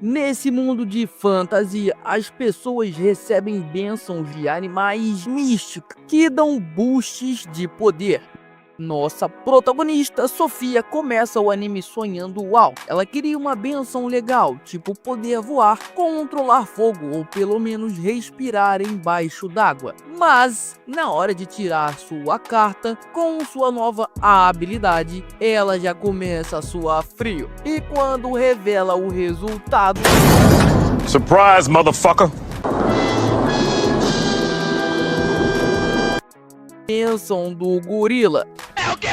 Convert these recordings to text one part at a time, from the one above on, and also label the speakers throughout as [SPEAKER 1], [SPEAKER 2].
[SPEAKER 1] Nesse mundo de fantasia, as pessoas recebem bênçãos de animais místicos que dão boosts de poder. Nossa protagonista, Sofia, começa o anime sonhando alto. Ela queria uma benção legal, tipo poder voar, controlar fogo ou pelo menos respirar embaixo d'água. Mas, na hora de tirar sua carta, com sua nova habilidade, ela já começa a suar frio. E quando revela o resultado...
[SPEAKER 2] Surprise, motherfucker!
[SPEAKER 1] Bênção do gorila. É o quê?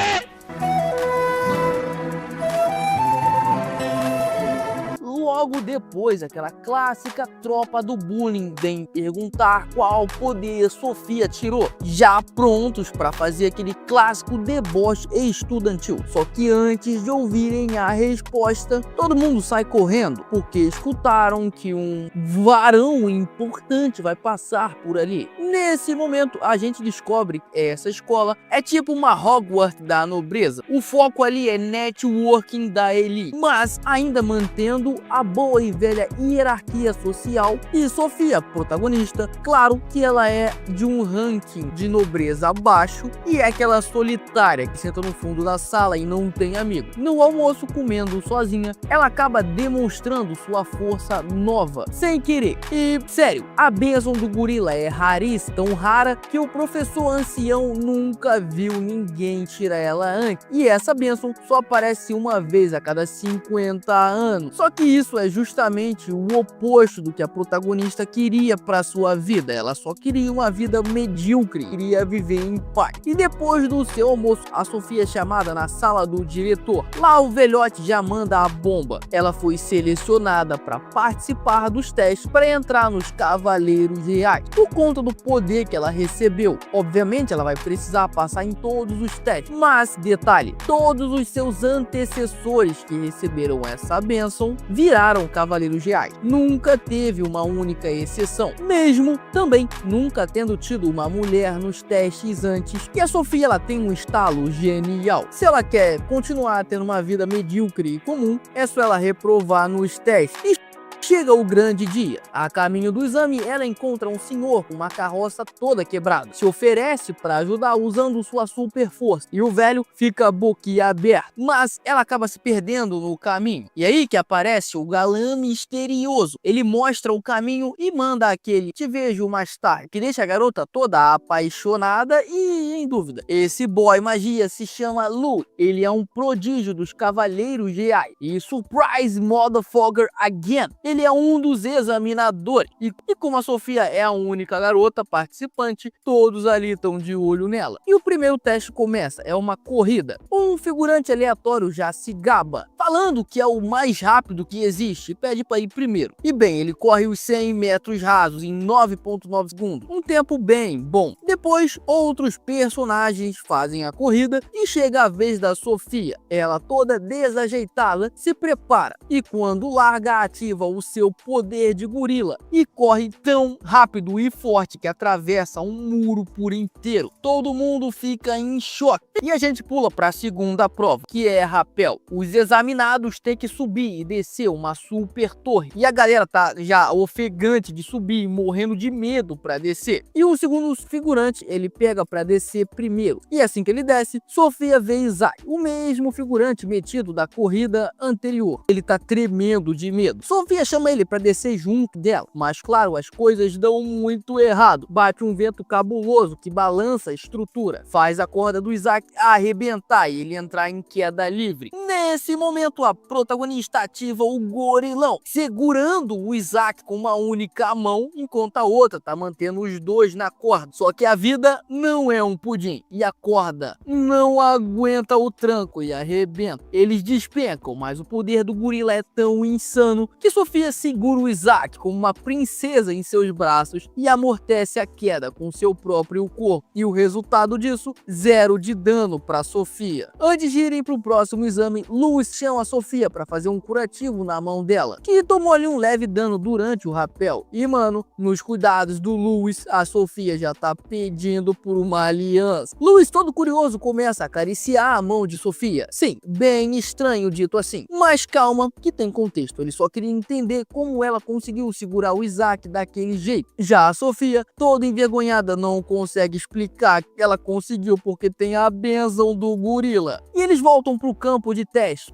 [SPEAKER 1] Logo depois, aquela clássica tropa do bullying vem perguntar qual poder Sofia tirou, já prontos para fazer aquele clássico deboche estudantil. Só que antes de ouvirem a resposta, todo mundo sai correndo, porque escutaram que um varão importante vai passar por ali. Nesse momento, a gente descobre que essa escola é tipo uma Hogwarts da nobreza. O foco ali é networking da elite, mas ainda mantendo a boa e velha hierarquia social. E Sofia, protagonista, claro que ela é de um ranking de nobreza baixo e é aquela solitária que senta no fundo da sala e não tem amigo. No almoço, comendo sozinha, ela acaba demonstrando sua força nova, sem querer. E, sério, a bênção do gorila é raríssima, tão rara que o professor ancião nunca viu ninguém tirar ela antes. E essa bênção só aparece uma vez a cada 50 anos. Só que isso é justamente o oposto do que a protagonista queria para sua vida. Ela só queria uma vida medíocre, queria viver em paz. E depois do seu almoço, a Sofia é chamada na sala do diretor. Lá o velhote já manda a bomba. Ela foi selecionada para participar dos testes para entrar nos Cavaleiros Reais, por conta do poder que ela recebeu. Obviamente ela vai precisar passar em todos os testes, mas detalhe, todos os seus antecessores que receberam essa bênção viraram Cavaleiros Reais. Nunca teve uma única exceção, mesmo também nunca tendo tido uma mulher nos testes antes. E a Sofia, ela tem um estalo genial. Se ela quer continuar tendo uma vida medíocre e comum, é só ela reprovar nos testes. Chega o grande dia. A caminho do exame, ela encontra um senhor com uma carroça toda quebrada. Se oferece para ajudar usando sua super força. E o velho fica boquiaberto. Mas ela acaba se perdendo no caminho. E aí que aparece o galã misterioso. Ele mostra o caminho e manda aquele "te vejo mais tarde", que deixa a garota toda apaixonada e em dúvida. Esse boy magia se chama Lu. Ele é um prodígio dos Cavaleiros Reais. E surprise motherfucker again. Ele é um dos examinadores. E como a Sofia é a única garota participante, todos ali estão de olho nela. E o primeiro teste começa, é uma corrida. Um figurante aleatório já se gaba, falando que é o mais rápido que existe e pede para ir primeiro. E bem, ele corre os 100 metros rasos em 9,9 segundos. Um tempo bem bom. Depois, outros personagens fazem a corrida e chega a vez da Sofia. Ela toda desajeitada se prepara e quando larga, ativa o seu poder de gorila e corre tão rápido e forte que atravessa um muro por inteiro. Todo mundo fica em choque. E a gente pula para a segunda prova, que é rapel. Os examinados têm que subir e descer uma super torre. E a galera tá já ofegante de subir, morrendo de medo para descer. E o segundo figurante, ele pega para descer primeiro. E assim que ele desce, Sofia vê Isaac, o mesmo figurante metido da corrida anterior. Ele tá tremendo de medo. Sofia chama ele para descer junto dela, mas claro, as coisas dão muito errado. Bate um vento cabuloso que balança a estrutura, faz a corda do Isaac arrebentar e ele entrar em queda livre. Nesse momento, a protagonista ativa o gorilão, segurando o Isaac com uma única mão, enquanto a outra tá mantendo os dois na corda. Só que a vida não é um pudim e a corda não aguenta o tranco e arrebenta. Eles despencam, mas o poder do gorila é tão insano que Sofia segura o Isaac como uma princesa em seus braços e amortece a queda com seu próprio corpo. E o resultado disso, 0 de dano para Sofia. Antes de irem para o próximo exame, Lewis chama a Sofia para fazer um curativo na mão dela, que tomou ali um leve dano durante o rapel. E mano, nos cuidados do Lewis, a Sofia já tá pedindo por uma aliança. Lewis, todo curioso, começa a acariciar a mão de Sofia. Sim, bem estranho dito assim. Mas calma, que tem contexto. Ele só queria entender entender como ela conseguiu segurar o Isaac daquele jeito. Já a Sofia, toda envergonhada, não consegue explicar que ela conseguiu porque tem a bênção do gorila. E eles voltam pro campo de teste.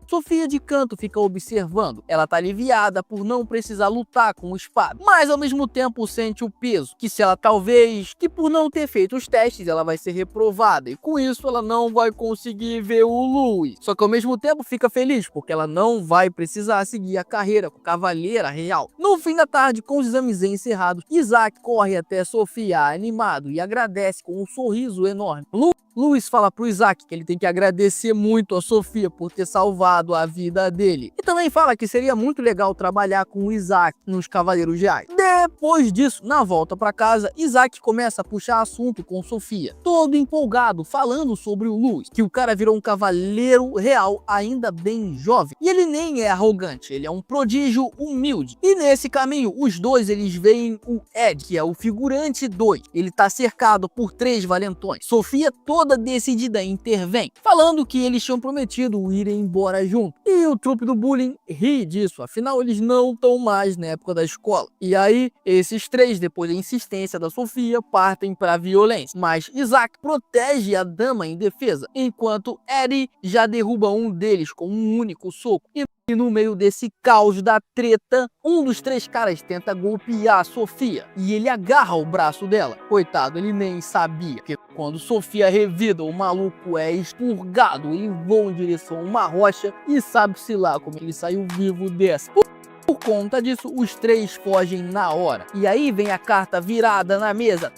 [SPEAKER 1] Sofia de canto fica observando. Ela tá aliviada por não precisar lutar com o espada, mas ao mesmo tempo sente o peso, que por não ter feito os testes ela vai ser reprovada e com isso ela não vai conseguir ver o Louis. Só que ao mesmo tempo fica feliz porque ela não vai precisar seguir a carreira com a Cavaleira Real. No fim da tarde, com os exames encerrados, Isaac corre até Sofia animado e agradece com um sorriso enorme. Louis fala pro Isaac que ele tem que agradecer muito a Sofia por ter salvado a vida dele. E também fala que seria muito legal trabalhar com o Isaac nos Cavaleiros Reais. Depois disso, na volta para casa, Isaac começa a puxar assunto com Sofia, todo empolgado, falando sobre o Louis, que o cara virou um cavaleiro real ainda bem jovem. E ele nem é arrogante, ele é um prodígio humilde. E nesse caminho, os dois eles veem o Ed, que é o figurante 2. Ele tá cercado por 3 valentões. Sofia toda decidida intervém, falando que eles tinham prometido ir embora junto. E o trupe do bullying ri disso, afinal eles não estão mais na época da escola. E aí, esses 3, depois da insistência da Sofia, partem para violência. Mas Isaac protege a dama em defesa, enquanto Eddie já derruba um deles com um único soco. E no meio desse caos da treta, um dos 3 caras tenta golpear a Sofia e ele agarra o braço dela. Coitado, ele nem sabia que quando Sofia revida, o maluco é expurgado, ele voa em direção a uma rocha e sabe-se lá como ele saiu vivo dessa. Por conta disso, os 3 fogem na hora. E aí vem a carta virada na mesa.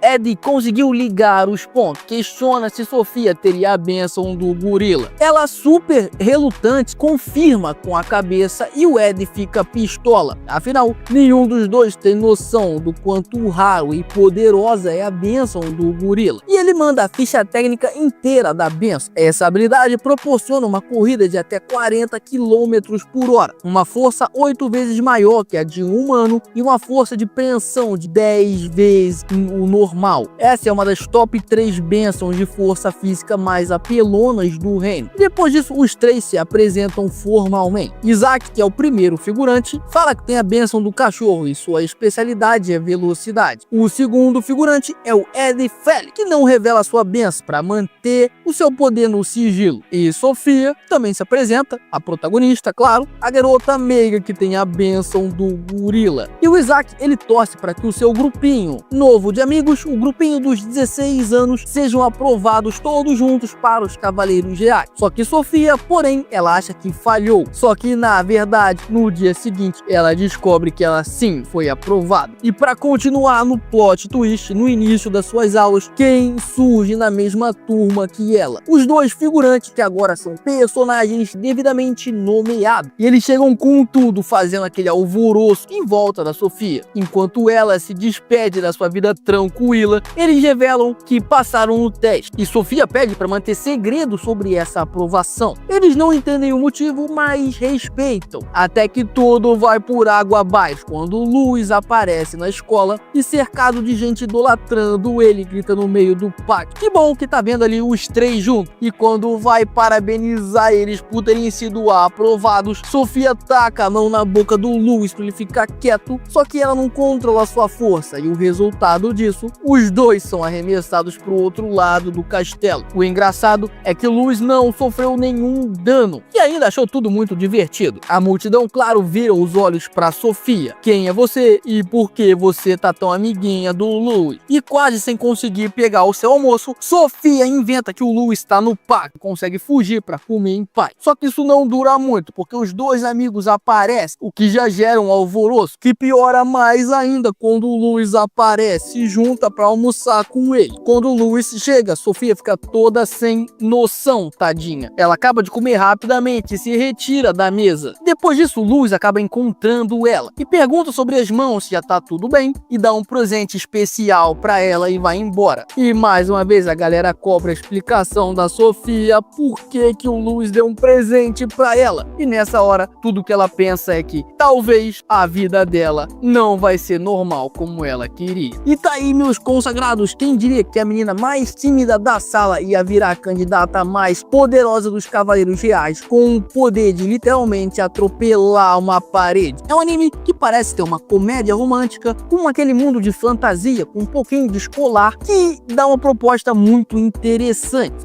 [SPEAKER 1] Eddie conseguiu ligar os pontos, questiona se Sofia teria a bênção do gorila. Ela, super relutante, confirma com a cabeça e o Eddie fica pistola. Afinal, nenhum dos dois tem noção do quanto raro e poderosa é a bênção do gorila. E ele manda a ficha técnica inteira da bênção. Essa habilidade proporciona uma corrida de até 40 km por hora, uma força 8 vezes maior que a de um humano e uma força de preensão de 10 vezes o normal. Essa é uma das top 3 bênçãos de força física mais apelonas do reino. Depois disso, os 3 se apresentam formalmente. Isaac, que é o primeiro figurante, fala que tem a bênção do cachorro e sua especialidade é velocidade. O segundo figurante é o Ed Felix, que não revela sua bênção para manter o seu poder no sigilo. E Sofia também se apresenta, a protagonista, claro, a garota meiga que tem a bênção do gorila. E o Isaac, ele torce para que o seu grupinho novo de amigos, o grupinho dos 16 anos, sejam aprovados todos juntos para os Cavaleiros Reais. Só que Sofia, porém, ela acha que falhou. Só que, na verdade, no dia seguinte, ela descobre que ela sim foi aprovada. E para continuar no plot twist, no início das suas aulas, quem surge na mesma turma que ela? Os 2 figurantes que agora são personagens devidamente nomeados. E eles chegam com tudo, fazendo aquele alvoroço em volta da Sofia. Enquanto ela se despede da sua vida tranquila, eles revelam que passaram no teste e Sofia pede para manter segredo sobre essa aprovação. Eles não entendem o motivo, mas respeitam, até que tudo vai por água abaixo quando Louis aparece na escola e, cercado de gente idolatrando ele, grita no meio do pátio. Que bom que tá vendo ali os 3 juntos. E quando vai parabenizar eles por terem sido aprovados, Sofia taca a mão na boca do Louis para ele ficar quieto, só que ela não controla sua força e o resultado disso, os 2 são arremessados para o outro lado do castelo. O engraçado é que Louis não sofreu nenhum dano e ainda achou tudo muito divertido. A multidão, claro, vira os olhos para Sofia. Quem é você e por que você tá tão amiguinha do Louis? E quase sem conseguir pegar o seu almoço, Sofia inventa que o Louis está no parque, consegue fugir para comer em paz. Só que isso não dura muito, porque os 2 amigos aparecem, o que já gera um alvoroço, que piora mais ainda quando o Louis aparece e junta para almoçar com ele. Quando o Louis chega, Sofia fica toda sem noção, tadinha. Ela acaba de comer rapidamente e se retira da mesa. Depois disso, o Louis acaba encontrando ela e pergunta sobre as mãos se já tá tudo bem e dá um presente especial para ela e vai embora. E mais uma vez a galera cobra a explicação da Sofia por que o Louis deu um presente para ela. E nessa hora, tudo que ela pensa é que talvez a vida dela não vai ser normal como ela queria. E tá aí meus consagrados, quem diria que a menina mais tímida da sala ia virar a candidata mais poderosa dos Cavaleiros Reais, com o poder de literalmente atropelar uma parede? É um anime que parece ter uma comédia romântica, com aquele mundo de fantasia, com um pouquinho de escolar, que dá uma proposta muito interessante.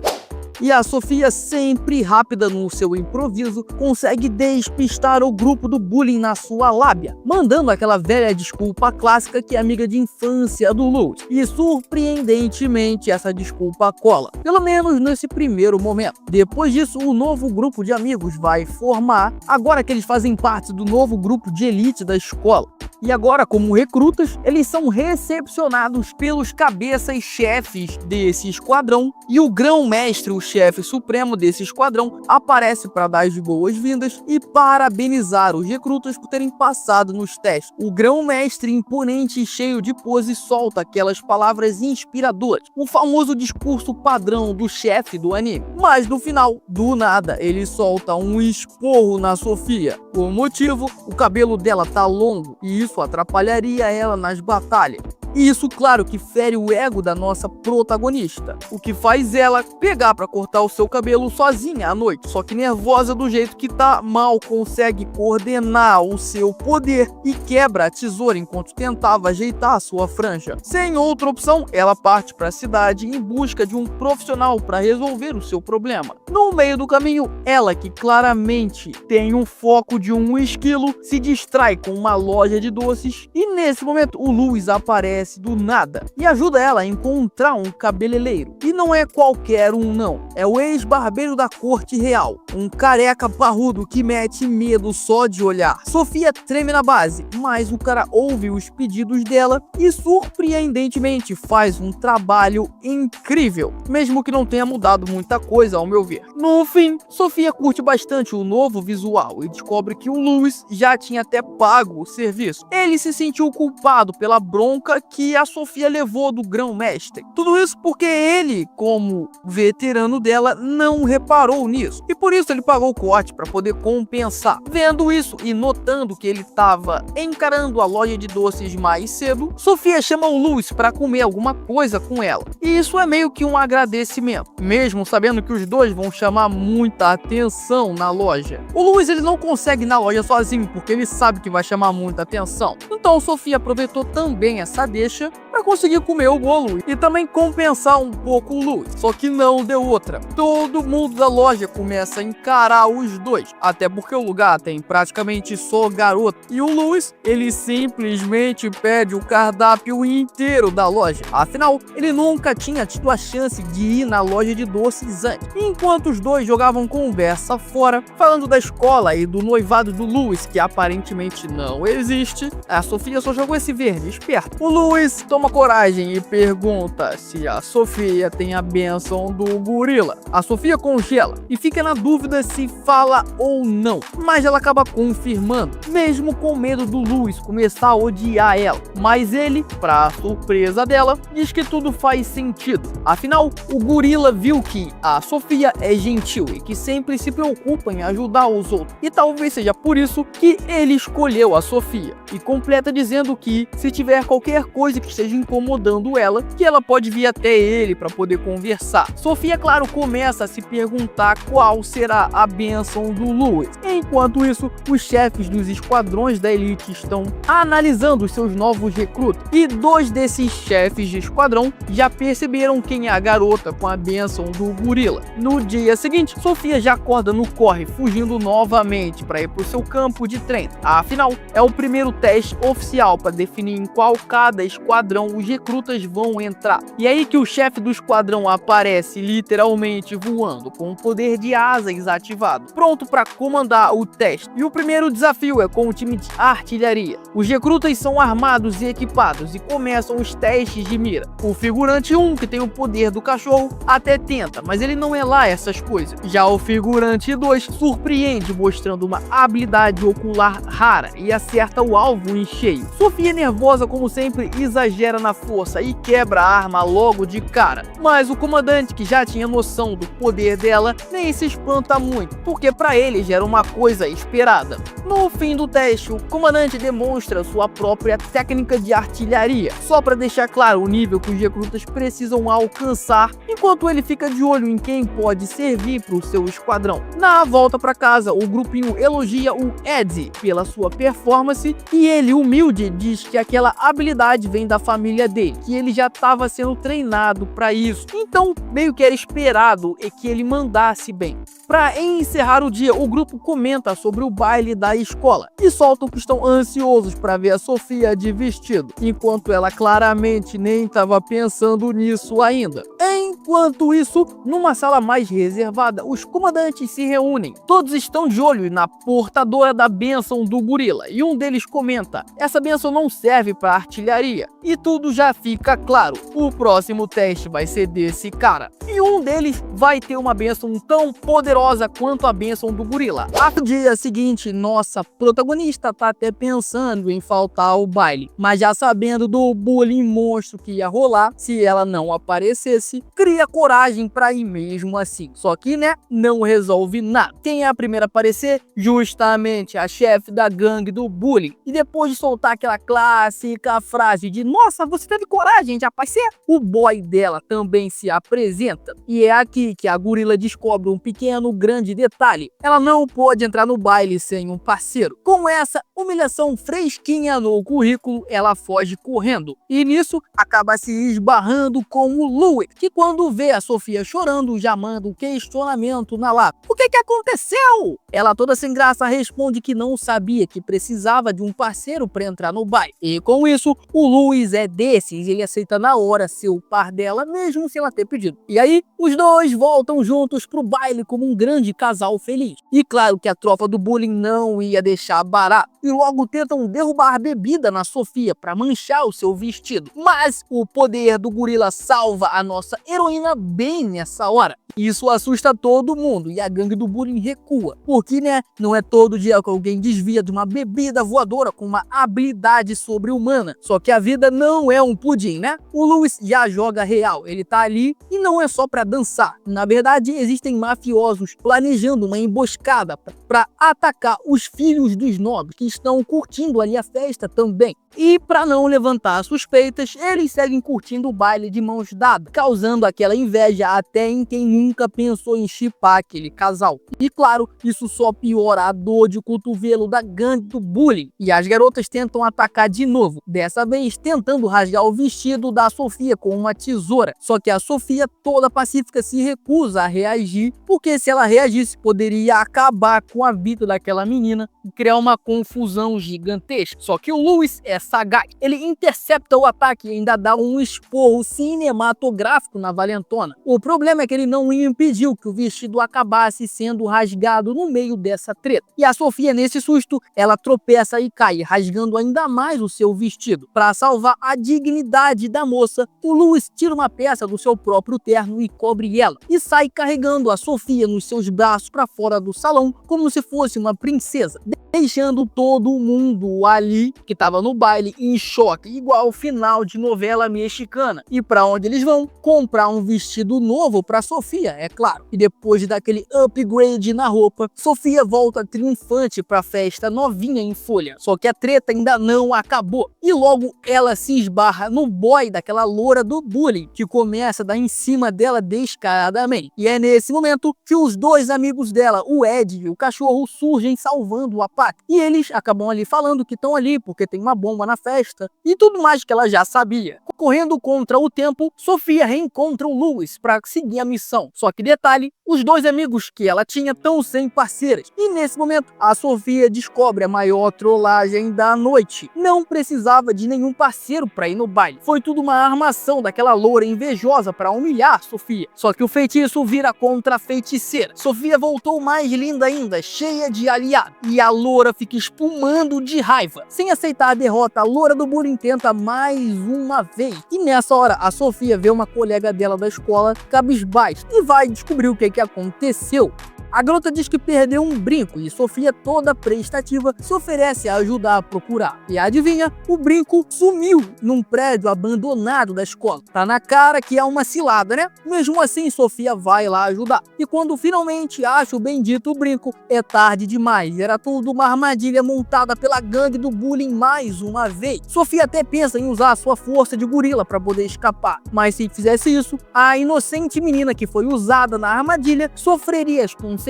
[SPEAKER 1] E a Sofia, sempre rápida no seu improviso, consegue despistar o grupo do bullying na sua lábia, mandando aquela velha desculpa clássica que é amiga de infância do Louis. E surpreendentemente essa desculpa cola, pelo menos nesse primeiro momento. Depois disso, o novo grupo de amigos vai formar, agora que eles fazem parte do novo grupo de elite da escola. E agora, como recrutas, eles são recepcionados pelos cabeças chefes desse esquadrão, e o grão-mestre, o chefe supremo desse esquadrão, aparece para dar as boas-vindas e parabenizar os recrutas por terem passado nos testes. O grão-mestre, imponente e cheio de pose, solta aquelas palavras inspiradoras, o famoso discurso padrão do chefe do anime. Mas no final, do nada, ele solta um esporro na Sofia. Por motivo, o cabelo dela tá longo e isso atrapalharia ela nas batalhas. E isso, claro, que fere o ego da nossa protagonista, o que faz ela pegar pra cortar o seu cabelo sozinha à noite, só que nervosa do jeito que tá, mal consegue coordenar o seu poder e quebra a tesoura enquanto tentava ajeitar a sua franja. Sem outra opção, ela parte pra cidade em busca de um profissional para resolver o seu problema. No meio do caminho, ela, que claramente tem um foco de um esquilo, se distrai com uma loja de doces e nesse momento o Louis aparece do nada e ajuda ela a encontrar um cabeleireiro. E não é qualquer um não, é o ex-barbeiro da corte real, um careca parrudo que mete medo só de olhar. Sofia treme na base, mas o cara ouve os pedidos dela e surpreendentemente faz um trabalho incrível, mesmo que não tenha mudado muita coisa ao meu ver. No fim, Sofia curte bastante o novo visual e descobre que o Louis já tinha até pago o serviço. Ele se sentiu culpado pela bronca que a Sofia levou do grão-mestre. Tudo isso porque ele, como veterano dela, não reparou nisso. E por isso ele pagou o corte para poder compensar. Vendo isso e notando que ele estava encarando a loja de doces mais cedo, Sofia chama o Louis para comer alguma coisa com ela. E isso é meio que um agradecimento, mesmo sabendo que os dois vão chamar muita atenção na loja. O Louis, ele não consegue ir na loja sozinho porque ele sabe que vai chamar muita atenção. Então Sofia aproveitou também essa deixa para conseguir comer o bolo e também compensar um pouco o Louis. Só que não deu outra. Todo mundo da loja começa a encarar os dois, até porque o lugar tem praticamente só garoto. E o Louis, ele simplesmente pede o cardápio inteiro da loja. Afinal, ele nunca tinha tido a chance de ir na loja de doces antes. Enquanto os dois jogavam conversa fora, falando da escola e do noivado do Louis, que aparentemente não existe, a Sofia só jogou esse verde esperto. O Louis toma coragem e pergunta se a Sofia tem a bênção do gorila. A Sofia congela e fica na dúvida se fala ou não, mas ela acaba confirmando, mesmo com medo do Louis começar a odiar ela. Mas ele, pra surpresa dela, diz que tudo faz sentido. Afinal, o gorila viu que a Sofia é gentil e que sempre se preocupa em ajudar os outros. E talvez seja por isso que ele escolheu a Sofia. E completa dizendo que se tiver qualquer coisa que esteja incomodando ela, que ela pode vir até ele para poder conversar. Sofia, claro, começa a se perguntar qual será a bênção do Louis. Enquanto isso, os chefes dos esquadrões da elite estão analisando os seus novos recrutas. E dois desses chefes de esquadrão já perceberam quem é a garota com a bênção do gorila. No dia seguinte, Sofia já acorda no corre, fugindo novamente para ir para o seu campo de treino. Afinal, é o primeiro teste oficial para definir em qual cada esquadrão os recrutas vão entrar. E é aí que o chefe do esquadrão aparece literalmente voando, com o poder de asas ativado, pronto para comandar o teste. E o primeiro desafio é com o time de artilharia. Os recrutas são armados e equipados e começam os testes de mira. O figurante 1, que tem o poder do cachorro, até tenta, mas ele não é lá essas essas coisas. Já o figurante 2 surpreende mostrando uma habilidade ocular rara e acerta o alvo em cheio. Sofia, nervosa como sempre, exagera na força e quebra a arma logo de cara. Mas o comandante, que já tinha noção do poder dela, nem se espanta muito, porque para ele já era uma coisa esperada. No fim do teste, o comandante demonstra sua própria técnica de artilharia, só para deixar claro o nível que os recrutas precisam alcançar, enquanto ele fica de olho em quem pode servir para o seu esquadrão. Na volta para casa, o grupinho elogia o Eddie pela sua performance e ele, humilde, diz que aquela habilidade vem da família dele, que ele já estava sendo treinado para isso, então meio que era esperado que ele mandasse bem. Para encerrar o dia, o grupo comenta sobre o baile da escola e soltam que estão ansiosos para ver a Sofia de vestido, enquanto ela claramente nem estava pensando nisso ainda. Enquanto isso, numa sala mais reservada, os comandantes se reúnem. Todos estão de olho na portadora da bênção do gorila e um deles comenta: essa bênção não serve para artilharia. E tudo já fica claro, o próximo teste vai ser desse cara. E um deles vai ter uma bênção tão poderosa quanto a bênção do gorila. No dia seguinte, nossa protagonista tá até pensando em faltar ao baile, mas já sabendo do bullying monstro que ia rolar se ela não aparecesse, cria coragem pra ir mesmo assim. Só que, né, não resolve nada. Quem é a primeira a aparecer? Justamente a chefe da gangue do bullying. E depois de soltar aquela clássica frase de "nossa, você teve coragem de aparecer", o boy dela também se apresenta. E é aqui que a gorila descobre um pequeno grande detalhe: ela não pode entrar no baile sem um parceiro. Com essa humilhação fresquinha no currículo, ela foge correndo. E nisso, acaba se esbarrando com o Louis, que quando vê a Sofia chorando, já manda um questionamento na lata: o que aconteceu? Ela, toda sem graça, responde que não sabia que precisava de um parceiro para entrar no baile. E com isso, o Louis é desses, ele aceita na hora ser o par dela, mesmo sem ela ter pedido. E aí, os dois voltam juntos pro baile como um grande casal feliz. E claro que a tropa do bullying não ia deixar barato, e logo tentam derrubar bebida na Sofia para manchar o seu vestido. Mas o poder do gorila salva a nossa heroína bem nessa hora. Isso assusta todo mundo e a gangue do bullying recua, porque, né, não é todo dia que alguém desvia de uma bebida voadora com uma habilidade sobre-humana. Só que a vida não é um pudim, né? O Louis já joga real, ele tá ali e não é só pra dançar. Na verdade, existem mafiosos planejando uma emboscada para atacar os filhos dos nobres que estão curtindo ali a festa também. E para não levantar suspeitas, eles seguem curtindo o baile de mãos dadas, causando aquela inveja até em quem nunca pensou em chipar aquele casal. E claro, isso só piora a dor de cotovelo da gangue do bullying. E as garotas tentam atacar de novo, dessa vez tentando rasgar o vestido da Sofia com uma tesoura. Só que a Sofia, toda pacífica, se recusa a reagir, porque se ela reagisse, poderia acabar com a vida daquela menina e criar uma confusão gigantesca. Só que o Louis é sagaz. Ele intercepta o ataque e ainda dá um esporro cinematográfico na valentona. O problema é que ele não impediu que o vestido acabasse sendo rasgado no meio dessa treta. E a Sofia, nesse susto, ela tropeça e cai, rasgando ainda mais o seu vestido. Para salvar a dignidade da moça, o Louis tira uma peça do seu próprio terno e cobre ela, e sai carregando a Sofia nos seus braços para fora do salão, como se fosse uma princesa, deixando todo mundo ali que estava no baile em choque, igual ao final de novela mexicana. E para onde eles vão? Comprar um vestido novo para Sofia, é claro. E depois daquele upgrade na roupa, Sofia volta triunfante para a festa novinha em folha. Só que a treta ainda não acabou. E logo ela se esbarra no boy daquela loura do bullying, que começa a dar em cima dela descaradamente. E é nesse momento que os dois amigos dela, o Ed e o cachorro, surgem salvando o ataque. E eles acabam ali falando que estão ali porque tem uma bomba na festa e tudo mais que ela já sabia. Correndo contra o tempo, Sofia reencontra o Louis para seguir a missão. Só que detalhe, os dois amigos que ela tinha estão sem parceiras. E nesse momento, a Sofia descobre a maior trollagem da noite. Não precisava precisava de nenhum parceiro para ir no baile. Foi tudo uma armação daquela loura invejosa para humilhar Sofia. Só que o feitiço vira contra a feiticeira. Sofia voltou mais linda ainda, cheia de aliado. E a loura fica espumando de raiva. Sem aceitar a derrota, a loura do bullying tenta mais uma vez. E nessa hora, a Sofia vê uma colega dela da escola cabisbaixo e vai descobrir o que aconteceu. A garota diz que perdeu um brinco e Sofia, toda prestativa, se oferece a ajudar a procurar. E adivinha? O brinco sumiu num prédio abandonado da escola. Tá na cara que é uma cilada, né? Mesmo assim, Sofia vai lá ajudar. E quando finalmente acha o bendito brinco, é tarde demais. Era tudo uma armadilha montada pela gangue do bullying mais uma vez. Sofia até pensa em usar a sua força de gorila para poder escapar. Mas se fizesse isso, a inocente menina que foi usada na armadilha sofreria as consequências.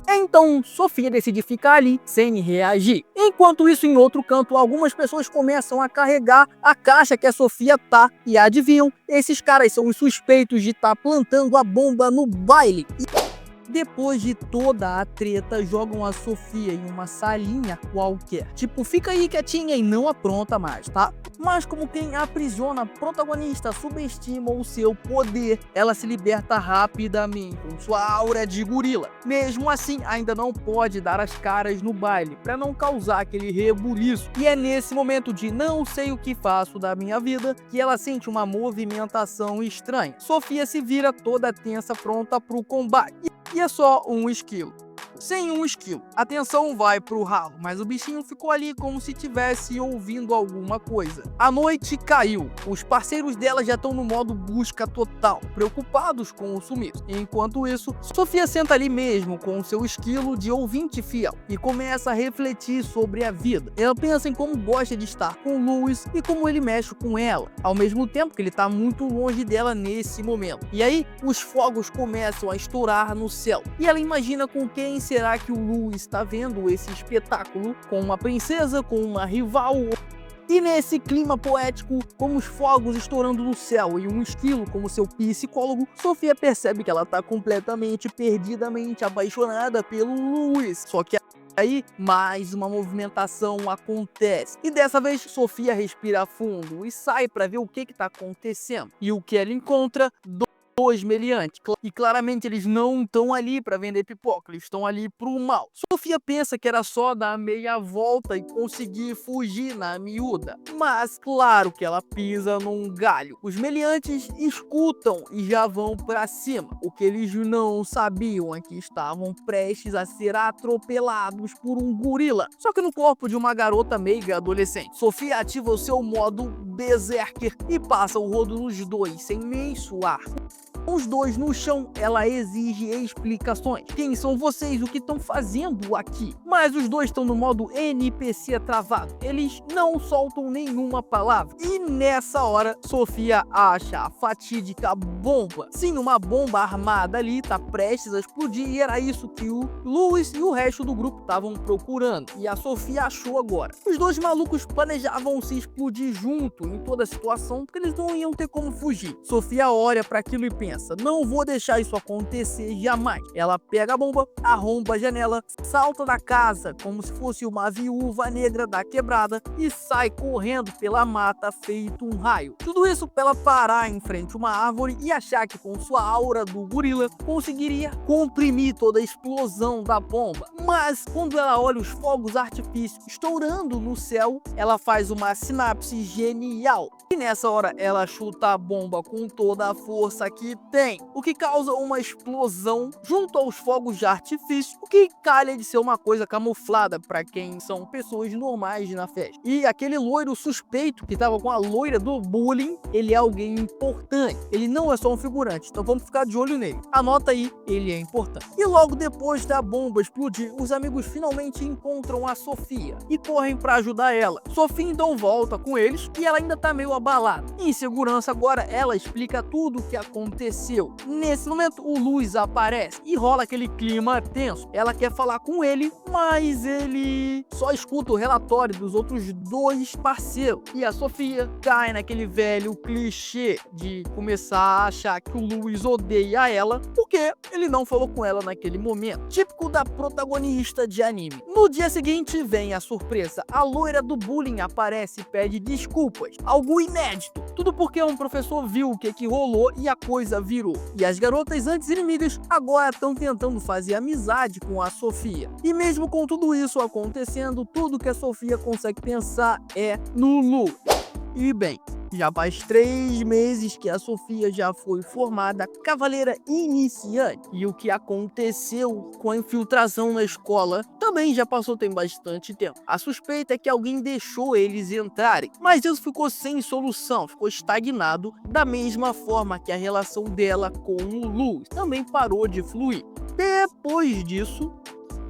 [SPEAKER 1] Então, Sofia decide ficar ali sem reagir. Enquanto isso, em outro canto, algumas pessoas começam a carregar a caixa que a Sofia tá. E adivinham, esses caras são os suspeitos de estar plantando a bomba no baile. Depois de toda a treta, jogam a Sofia em uma salinha qualquer. Tipo, fica aí quietinha e não apronta mais, tá? Mas como quem aprisiona a protagonista subestima o seu poder, ela se liberta rapidamente com sua aura de gorila. Mesmo assim, ainda não pode dar as caras no baile, para não causar aquele rebuliço. E é nesse momento de não sei o que faço da minha vida, que ela sente uma movimentação estranha. Sofia se vira toda tensa, pronta pro combate. E é só um esquilo. Sem um esquilo. A atenção vai pro ralo, mas o bichinho ficou ali como se tivesse ouvindo alguma coisa. A noite caiu. Os parceiros dela já estão no modo busca total, preocupados com o sumiço. Enquanto isso, Sofia senta ali mesmo com o seu esquilo de ouvinte fiel e começa a refletir sobre a vida. Ela pensa em como gosta de estar com o Louis e como ele mexe com ela, ao mesmo tempo que ele está muito longe dela nesse momento. E aí, os fogos começam a estourar no céu. E ela imagina com quem será que o Louis está vendo esse espetáculo? Com uma princesa, com uma rival? E nesse clima poético, como os fogos estourando no céu e um esquilo como seu psicólogo, Sofia percebe que ela está completamente, perdidamente apaixonada pelo Louis. Só que aí, mais uma movimentação acontece. E dessa vez, Sofia respira fundo e sai para ver o que está acontecendo. E o que ela encontra? Dois meliantes. E claramente eles não estão ali para vender pipoca, eles estão ali pro mal. Sofia pensa que era só dar meia volta e conseguir fugir na miúda. Mas claro que ela pisa num galho. Os meliantes escutam e já vão para cima. O que eles não sabiam é que estavam prestes a ser atropelados por um gorila. Só que no corpo de uma garota meiga adolescente. Sofia ativa o seu modo berserker e passa o rodo nos dois sem nem suar. Os dois no chão, ela exige explicações. Quem são vocês? O que estão fazendo aqui? Mas os dois estão no modo NPC travado. Eles não soltam nenhuma palavra. E nessa hora, Sofia acha a fatídica bomba. Sim, uma bomba armada ali, tá prestes a explodir. E era isso que o Louis e o resto do grupo estavam procurando. E a Sofia achou agora. Os dois malucos planejavam se explodir junto em toda a situação, porque eles não iam ter como fugir. Sofia olha para aquilo e pensa: não vou deixar isso acontecer jamais. Ela pega a bomba, arromba a janela, salta da casa como se fosse uma viúva negra da quebrada e sai correndo pela mata feito um raio. Tudo isso para ela parar em frente a uma árvore e achar que com sua aura do gorila conseguiria comprimir toda a explosão da bomba. Mas quando ela olha os fogos artifícios estourando no céu, ela faz uma sinapse genial. E nessa hora ela chuta a bomba com toda a força que tem, o que causa uma explosão junto aos fogos de artifício, o que calha de ser uma coisa camuflada para quem são pessoas normais na festa. E aquele loiro suspeito que estava com a loira do bullying, ele é alguém importante, ele não é só um figurante, então vamos ficar de olho nele. Anota aí, ele é importante. E logo depois da bomba explodir, os amigos finalmente encontram a Sofia e correm para ajudar ela. Sofia então volta com eles e ela ainda tá meio abalada. Em segurança agora, ela explica tudo o que aconteceu aconteceu. Nesse momento, o Louis aparece e rola aquele clima tenso. Ela quer falar com ele, mas ele só escuta o relatório dos outros dois parceiros. E a Sofia cai naquele velho clichê de começar a achar que o Louis odeia ela porque ele não falou com ela naquele momento. Típico da protagonista de anime. No dia seguinte, vem a surpresa. A loira do bullying aparece e pede desculpas. Algo inédito. Tudo porque um professor viu o que rolou e a coisa virou. E as garotas antes inimigas agora estão tentando fazer amizade com a Sofia. E mesmo com tudo isso acontecendo, tudo que a Sofia consegue pensar é no Louis. E bem, já faz 3 meses que a Sofia já foi formada cavaleira iniciante. E o que aconteceu com a infiltração na escola também já passou tem bastante tempo. A suspeita é que alguém deixou eles entrarem, mas isso ficou sem solução, ficou estagnado, da mesma forma que a relação dela com o Louis também parou de fluir. Depois disso,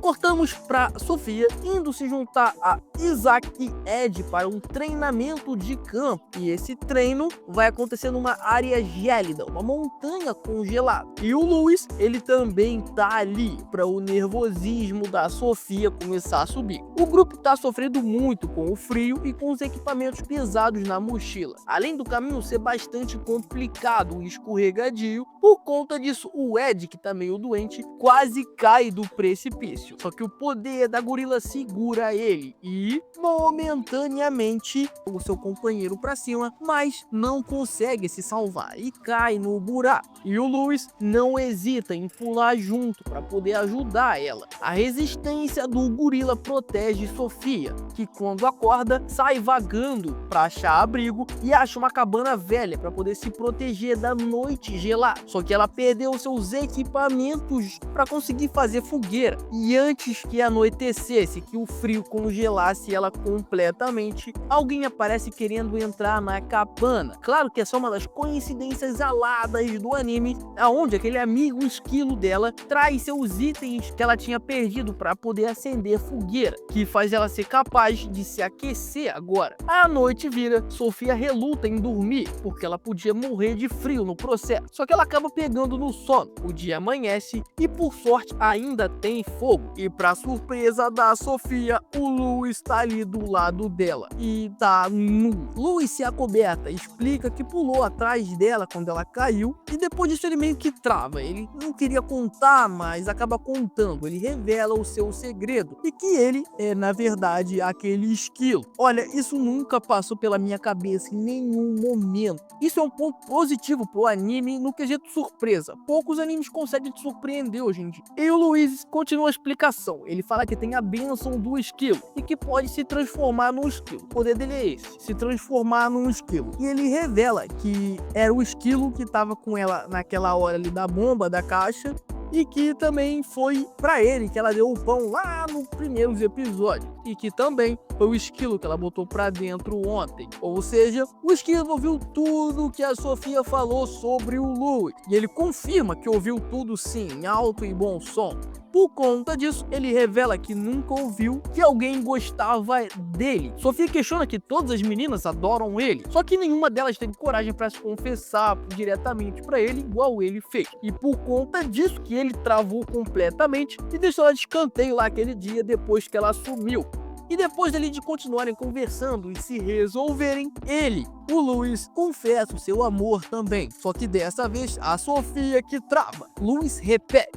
[SPEAKER 1] cortamos para Sofia indo se juntar a Isaac e Ed para um treinamento de campo. E esse treino vai acontecer numa área gélida, uma montanha congelada. E o Louis, ele também tá ali para o nervosismo da Sofia começar a subir. O grupo tá sofrendo muito com o frio e com os equipamentos pesados na mochila. Além do caminho ser bastante complicado e escorregadio, por conta disso, o Ed, que tá meio doente, quase cai do precipício. Só que o poder da gorila segura ele e, momentaneamente, o seu companheiro para cima, mas não consegue se salvar e cai no buraco. E o Louis não hesita em pular junto para poder ajudar ela. A resistência do gorila protege Sofia, que quando acorda, sai vagando para achar abrigo e acha uma cabana velha para poder se proteger da noite gelada. Só que ela perdeu seus equipamentos para conseguir fazer fogueira. E antes que anoitecesse, que o frio congelasse ela completamente, alguém aparece querendo entrar na cabana. Claro que é só uma das coincidências aladas do anime, aonde aquele amigo esquilo dela traz seus itens que ela tinha perdido para poder acender fogueira, que faz ela ser capaz de se aquecer agora. A noite vira, Sofia reluta em dormir, porque ela podia morrer de frio no processo, só que ela acaba pegando no sono. O dia amanhece e por sorte ainda tem fogo. E pra surpresa da Sofia, o Louis está ali do lado dela e tá nu. Louis se acoberta, explica que pulou atrás dela quando ela caiu e depois disso ele meio que trava. Ele não queria contar, mas acaba contando. Ele revela o seu segredo e que ele é na verdade aquele esquilo. Olha, isso nunca passou pela minha cabeça em nenhum momento. Isso é um ponto positivo pro anime no quesito surpresa. Poucos animes conseguem te surpreender hoje em dia. E o Louis continua a explicação. Ele fala que tem a bênção do esquilo e que pode se transformar num esquilo. O poder dele é esse, se transformar num esquilo. E ele revela que era o esquilo que estava com ela naquela hora ali da bomba, da caixa, e que também foi pra ele que ela deu o pão lá nos primeiros episódios. E que também foi o esquilo que ela botou pra dentro ontem. Ou seja, o esquilo ouviu tudo que a Sofia falou sobre o Louis. E ele confirma que ouviu tudo sim, em alto e bom som. Por conta disso, ele revela que nunca ouviu que alguém gostava dele. Sofia questiona que todas as meninas adoram ele, só que nenhuma delas teve coragem para se confessar diretamente para ele, igual ele fez. E por conta disso que ele travou completamente e deixou ela de escanteio lá aquele dia depois que ela sumiu. E depois dele de continuarem conversando e se resolverem, ele, o Louis, confessa o seu amor também. Só que dessa vez, a Sofia que trava. Louis repete.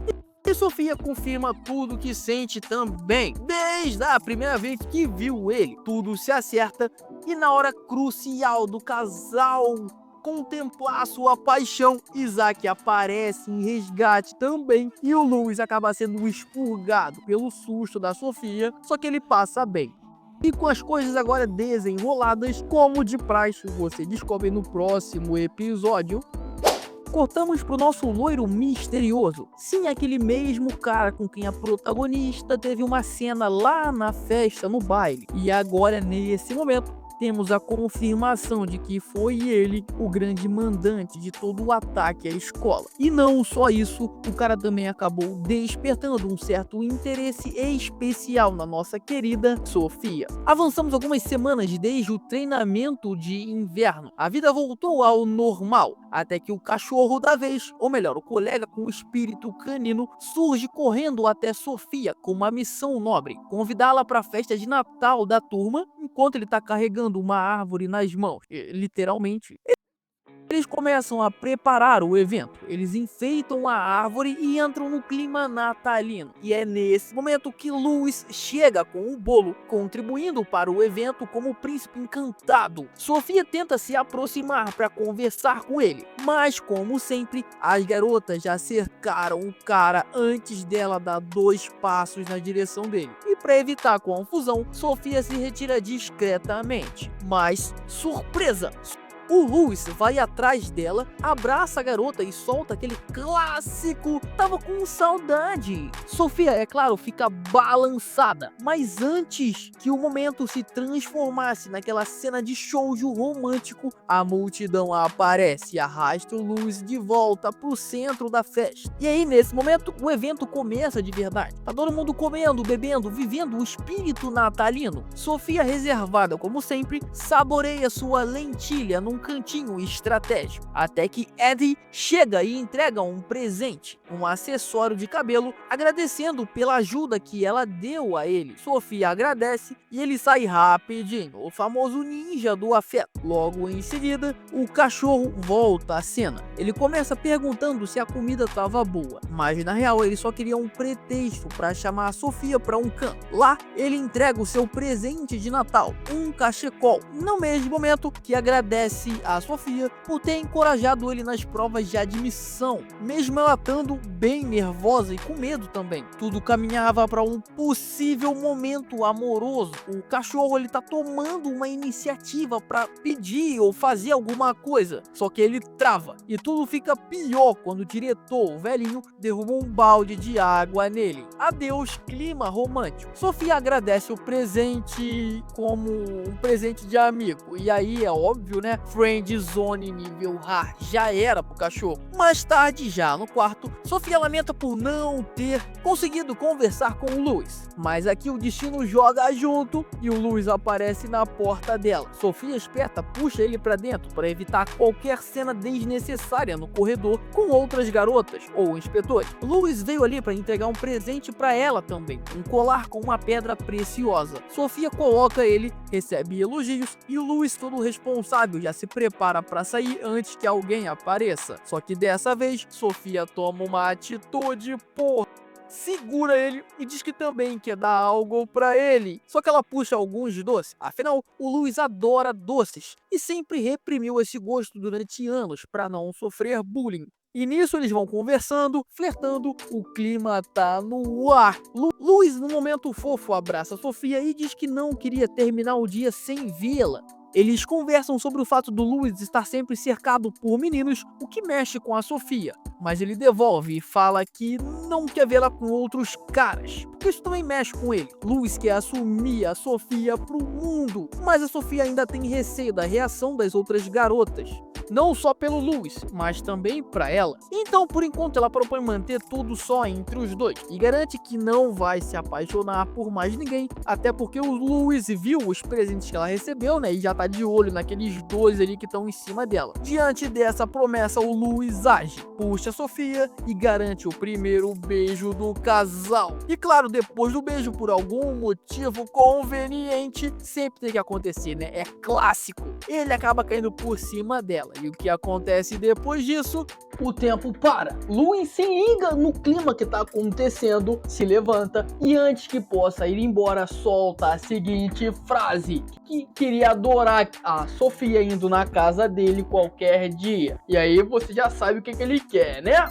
[SPEAKER 1] E Sofia confirma tudo que sente também, desde a primeira vez que viu ele. Tudo se acerta e na hora crucial do casal contemplar sua paixão, Isaac aparece em resgate também e o Louis acaba sendo expurgado pelo susto da Sofia, só que ele passa bem. E com as coisas agora desenroladas, como de praxe, você descobre no próximo episódio. Cortamos pro nosso loiro misterioso. Sim, aquele mesmo cara com quem a protagonista teve uma cena lá na festa, no baile. E agora, nesse momento, temos a confirmação de que foi ele o grande mandante de todo o ataque à escola. E não só isso, o cara também acabou despertando um certo interesse especial na nossa querida Sofia. Avançamos algumas semanas desde o treinamento de inverno. A vida voltou ao normal, até que o cachorro da vez, ou melhor, o colega com o espírito canino, surge correndo até Sofia com uma missão nobre: convidá-la para a festa de Natal da turma, enquanto ele está carregando uma árvore nas mãos, literalmente. Eles começam a preparar o evento, eles enfeitam a árvore e entram no clima natalino. E é nesse momento que Louis chega com o bolo, contribuindo para o evento como o príncipe encantado. Sofia tenta se aproximar para conversar com ele, mas como sempre, as garotas já cercaram o cara antes dela dar 2 passos na direção dele. E para evitar confusão, Sofia se retira discretamente. Mas, surpresa! O Louis vai atrás dela, abraça a garota e solta aquele clássico "tava com saudade". Sofia, é claro, fica balançada, mas antes que o momento se transformasse naquela cena de shoujo romântico, a multidão aparece e arrasta o Louis de volta pro centro da festa. E aí, nesse momento, o evento começa de verdade. Tá todo mundo comendo, bebendo, vivendo o espírito natalino. Sofia, reservada como sempre, saboreia sua lentilha num cantinho estratégico, até que Eddie chega e entrega um presente, um acessório de cabelo, agradecendo pela ajuda que ela deu a ele. Sofia agradece e ele sai rapidinho, o famoso ninja do afeto. Logo em seguida, o cachorro volta à cena. Ele começa perguntando se a comida estava boa, mas na real ele só queria um pretexto para chamar a Sofia para um canto. Lá, ele entrega o seu presente de Natal, um cachecol, no mesmo momento que agradece a Sofia por ter encorajado ele nas provas de admissão, mesmo ela estando bem nervosa e com medo também. Tudo caminhava para um possível momento amoroso. O cachorro, ele tá tomando uma iniciativa para pedir ou fazer alguma coisa, só que ele trava, e tudo fica pior quando o diretor, o velhinho, derruba um balde de água nele. Adeus clima romântico. Sofia agradece o presente como um presente de amigo, e aí é óbvio, né, friend zone nível hard, já era pro cachorro. Mais tarde, já no quarto, Sofia lamenta por não ter conseguido conversar com o Louis, mas aqui o destino joga junto e o Louis aparece na porta dela. Sofia, esperta, puxa ele pra dentro para evitar qualquer cena desnecessária no corredor com outras garotas ou inspetores. Louis veio ali para entregar um presente para ela também, um colar com uma pedra preciosa. Sofia coloca ele, recebe elogios e o Louis, todo responsável, já se prepara para sair antes que alguém apareça. Só que dessa vez, Sofia toma uma atitude, segura ele e diz que também quer dar algo pra ele. Só que ela puxa alguns doces. Afinal, o Louis adora doces e sempre reprimiu esse gosto durante anos para não sofrer bullying. E nisso eles vão conversando, flertando, o clima tá no ar. Louis, num momento fofo, abraça Sofia e diz que não queria terminar o dia sem vê-la. Eles conversam sobre o fato do Louis estar sempre cercado por meninos, o que mexe com a Sofia, mas ele devolve e fala que não quer vê-la com outros caras, porque isso também mexe com ele. Louis quer assumir a Sofia pro mundo, mas a Sofia ainda tem receio da reação das outras garotas, não só pelo Louis, mas também pra ela. Então, por enquanto, ela propõe manter tudo só entre os dois e garante que não vai se apaixonar por mais ninguém, até porque o Louis viu os presentes que ela recebeu, né, e já tá de olho naqueles dois ali que estão em cima dela. Diante dessa promessa, o Louis age, puxa a Sofia e garante o primeiro beijo do casal. E claro, depois do beijo, por algum motivo conveniente, sempre tem que acontecer, né? É clássico. Ele acaba caindo por cima dela. E o que acontece depois disso? O tempo para. Louis se liga no clima que tá acontecendo, se levanta e antes que possa ir embora, solta a seguinte frase: que queria adorar a Sofia indo na casa dele qualquer dia. E aí você já sabe o que ele quer, né?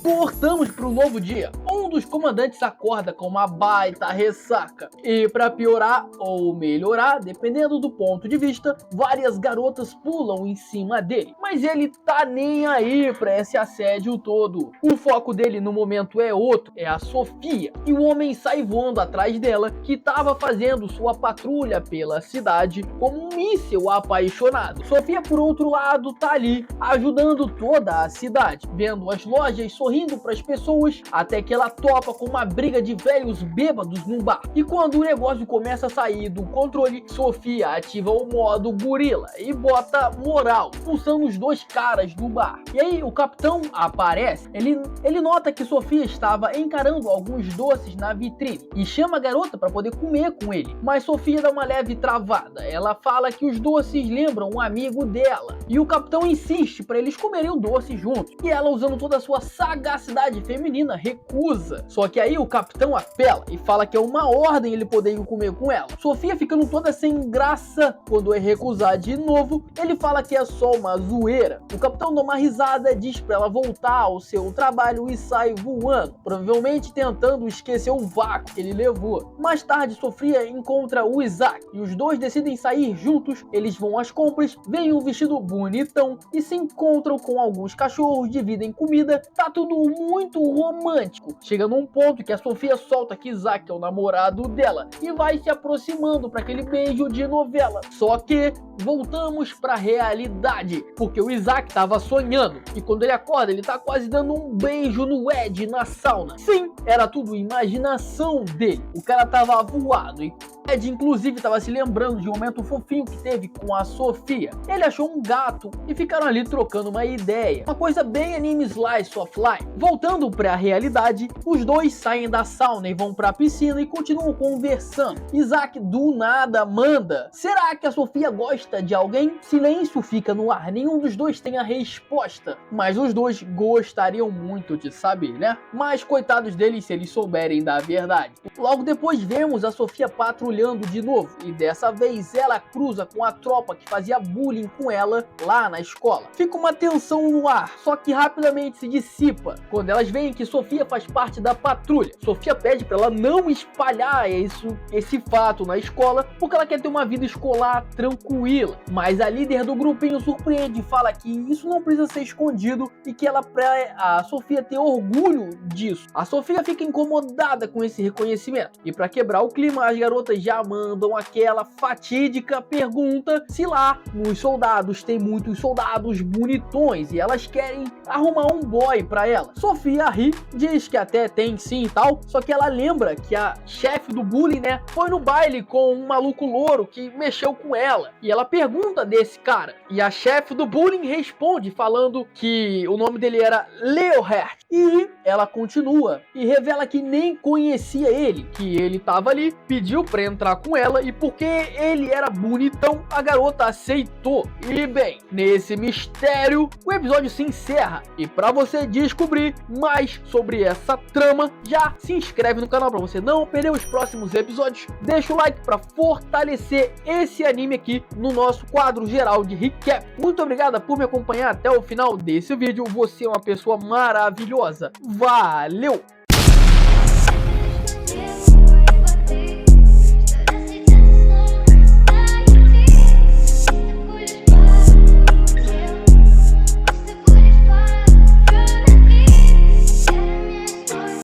[SPEAKER 1] Voltamos para o novo dia. um dos comandantes acorda com uma baita ressaca. E para piorar ou melhorar, dependendo do ponto de vista, várias garotas pulam em cima dele. Mas ele tá nem aí pra esse assédio todo. O foco dele no momento é outro, é a Sofia. E o homem sai voando atrás dela, que tava fazendo sua patrulha pela cidade como um míssil apaixonado. Sofia, por outro lado, tá ali ajudando toda a cidade, vendo as lojas, sorrindo pras pessoas, até que ela topa com uma briga de velhos bêbados num bar. E quando o negócio começa a sair do controle, Sofia ativa o modo gorila e bota moral, expulsando os dois caras do bar. E aí o capitão aparece, ele nota que Sofia estava encarando alguns doces na vitrine e chama a garota para poder comer com ele, mas Sofia dá uma leve travada. Ela fala que os doces lembram um amigo dela e o capitão insiste para eles comerem o doce juntos, e ela, usando toda a sua sagacidade feminina, recusa. Só que aí o capitão apela e fala que é uma ordem ele poder ir comer com ela. Sofia, ficando toda sem graça quando é recusar de novo, ele fala que é só uma zoeira. O capitão dá uma risada, diz para ela voltar ao seu trabalho e sai voando, provavelmente tentando esquecer o vácuo que ele levou. Mais tarde, Sofia encontra o Isaac e os dois decidem sair juntos. Eles vão às compras, veem um vestido bonitão e se encontram com alguns cachorros, dividem comida. Tá tudo muito romântico. Chega num ponto que a Sofia solta que Isaac é o namorado dela e vai se aproximando para aquele beijo de novela. Só que voltamos para a realidade, porque o Isaac tava sonhando e quando ele acorda ele tá quase dando um beijo no Ed na sauna. Sim, era tudo imaginação dele. O cara tava voado e Ed, inclusive, estava se lembrando de um momento fofinho que teve com a Sofia. Ele achou um gato e ficaram ali trocando uma ideia. Uma coisa bem anime slice of life. Voltando para a realidade, os dois saem da sauna e vão para a piscina e continuam conversando. Isaac do nada manda: será que a Sofia gosta de alguém? Silêncio fica no ar, nenhum dos dois tem a resposta. Mas os dois gostariam muito de saber, né? Mas coitados deles se eles souberem da verdade. Logo depois vemos a Sofia patrulhando de novo, e dessa vez ela cruza com a tropa que fazia bullying com ela lá na escola. Fica uma tensão no ar, só que rapidamente se dissipa quando elas veem que Sofia faz parte da patrulha. Sofia pede para ela não espalhar esse fato na escola, porque ela quer ter uma vida escolar tranquila. Mas a líder do grupinho surpreende e fala que isso não precisa ser escondido e que ela pra a Sofia ter orgulho disso. A Sofia fica incomodada com esse reconhecimento e, para quebrar o clima, as garotas já mandam aquela fatídica pergunta se lá nos soldados tem muitos soldados bonitões e elas querem arrumar um boy pra ela. Sofia ri, diz que até tem sim e tal, só que ela lembra que a chefe do bullying, né, foi no baile com um maluco louro que mexeu com ela, e ela pergunta desse cara, e a chefe do bullying responde falando que o nome dele era Leonhard, e ela continua e revela que nem conhecia ele, que ele tava ali, pediu pra entrar com ela e porque ele era bonitão, a garota aceitou. E bem, nesse mistério, o episódio se encerra. E para você descobrir mais sobre essa trama, já se inscreve no canal para você não perder os próximos episódios. Deixa o like para fortalecer esse anime aqui no nosso quadro geral de recap. Muito obrigada por me acompanhar até o final desse vídeo. Você é uma pessoa maravilhosa. Valeu!